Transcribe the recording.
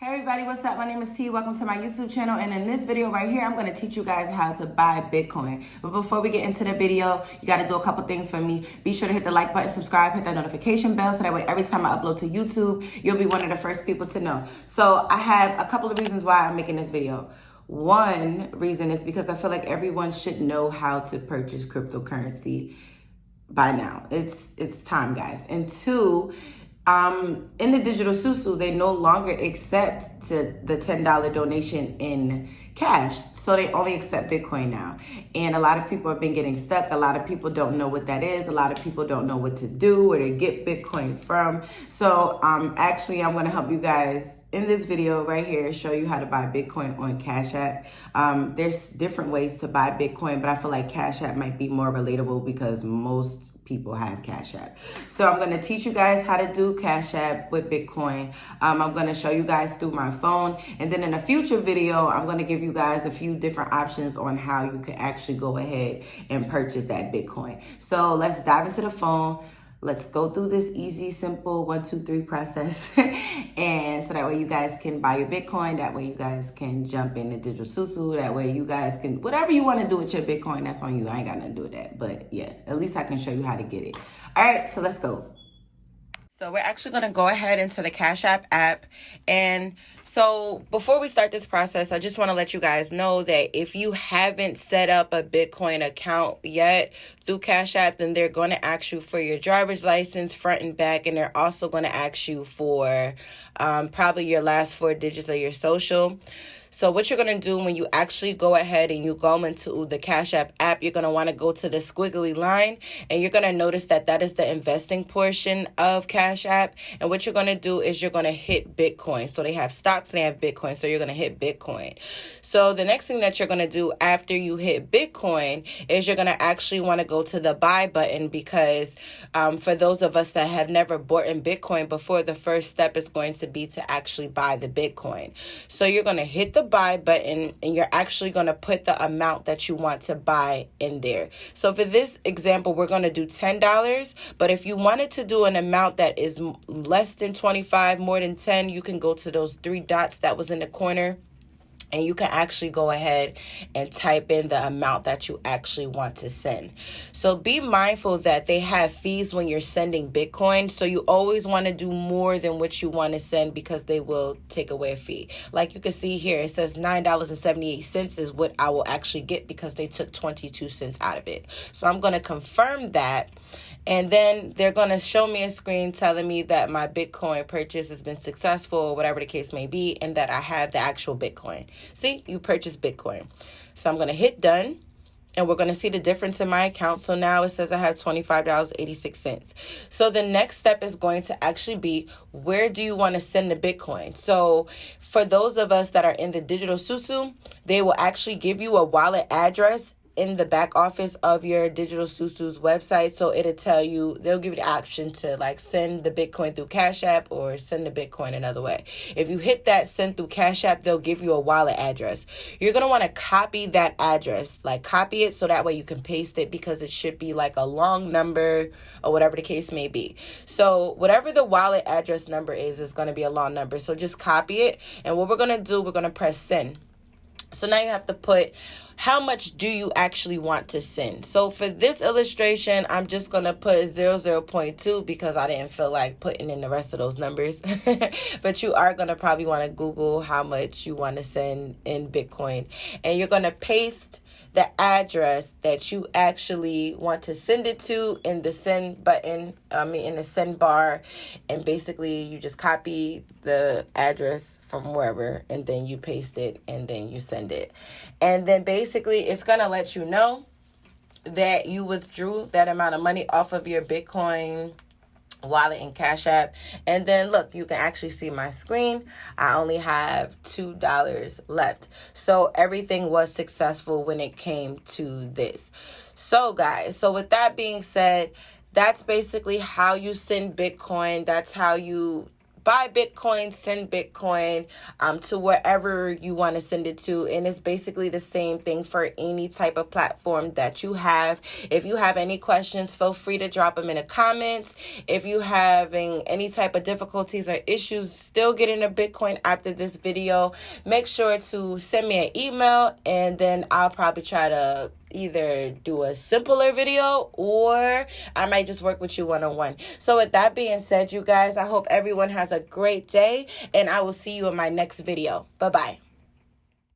Hey everybody, what's up? My name is T. Welcome to my YouTube channel, and in this video right here, I'm going to teach you guys how to buy Bitcoin. But before we get into the video, you got to do a couple things for me. Be sure to hit the like button, subscribe, hit that notification bell, so that way every time I upload to YouTube, you'll be one of the first people to know. So I have a couple of reasons why I'm making this video. One reason is because I feel like everyone should know how to purchase cryptocurrency by now. It's time, guys. And two, in the Digital Sou Sou, they no longer accept the $10 donation in cash. So they only accept Bitcoin now. And a lot of people have been getting stuck. A lot of people don't know what that is. A lot of people don't know what to do, where to get Bitcoin from. So actually, I'm going to help you guys in this video right here, show you how to buy Bitcoin on Cash App. There's different ways to buy Bitcoin, but I feel like Cash App might be more relatable because most people have Cash App. So I'm going to teach you guys how to do Cash App with Bitcoin. I'm going to show you guys through my phone. And then in a future video, I'm going to give you guys a few different options on how you can actually go ahead and purchase that Bitcoin. So let's dive into the phone. Let's go through this easy, simple 1, 2, 3 process. And so that way you guys can buy your Bitcoin. That way you guys can jump in the Digital Sou Sou. That way you guys can, whatever you want to do with your Bitcoin, that's on you. I ain't got nothing to do with that. But yeah, at least I can show you how to get it. All right, so let's go. So we're actually going to go ahead into the Cash app. And so before we start this process, I just want to let you guys know that if you haven't set up a Bitcoin account yet through Cash App, then they're going to ask you for your driver's license front and back. And they're also going to ask you for probably your last 4 digits of your social. So what you're going to do when you actually go ahead and you go into the Cash App, you're going to want to go to the squiggly line, and you're going to notice that that is the investing portion of Cash App. And what you're going to do is you're going to hit Bitcoin. So they have stocks and they have Bitcoin. So you're going to hit Bitcoin. So the next thing that you're going to do after you hit Bitcoin is you're going to actually want to go to the buy button, because for those of us that have never bought in Bitcoin before, the first step is going to be to actually buy the Bitcoin. So you're going to hit the buy button, and you're actually going to put the amount that you want to buy in there. So for this example, we're going to do $10, but if you wanted to do an amount that is less than 25, more than 10, you can go to those 3 dots that was in the corner, and you can actually go ahead and type in the amount that you actually want to send. So be mindful that they have fees when you're sending Bitcoin. So you always want to do more than what you want to send, because they will take away a fee. Like you can see here, it says $9.78 is what I will actually get, because they took 22 cents out of it. So I'm going to confirm that. And then they're going to show me a screen telling me that my Bitcoin purchase has been successful, or whatever the case may be, and that I have the actual Bitcoin. See, you purchased Bitcoin. So I'm going to hit done, and we're going to see the difference in my account. So now it says I have $25.86. So the next step is going to actually be, where do you want to send the Bitcoin? So for those of us that are in the Digital Sou Sou, they will actually give you a wallet address in the back office of your Digital Sou Sou's website. So it'll tell you, they'll give you the option to like send the Bitcoin through Cash App or send the Bitcoin another way. If you hit that send through Cash App, they'll give you a wallet address. You're going to want to copy that address, like copy it so that way you can paste it, because it should be like a long number or whatever the case may be. So whatever the wallet address number is going to be a long number. So just copy it. And what we're going to do, we're going to press send. So now you have to put, how much do you actually want to send? So for this illustration, I'm just going to put 0.2 because I didn't feel like putting in the rest of those numbers. But you are going to probably want to Google how much you want to send in Bitcoin. And you're going to paste the address that you actually want to send it to in the send button, in the send bar. And basically you just copy the address from wherever, and then you paste it, and then you send it. And then basically it's going to let you know that you withdrew that amount of money off of your Bitcoin wallet and Cash App. And then look, you can actually see my screen. I only have $2 left. So everything was successful when it came to this. So guys, so with that being said, that's basically how you send Bitcoin. That's how you buy Bitcoin, send Bitcoin to wherever you want to send it to. And it's basically the same thing for any type of platform that you have. If you have any questions, feel free to drop them in the comments. If you having any type of difficulties or issues still getting a Bitcoin after this video, make sure to send me an email, and then I'll probably try to either do a simpler video or I might just work with you one-on-one. So with that being said, you guys, I hope everyone has a great day, and I will see you in my next video. Bye-bye.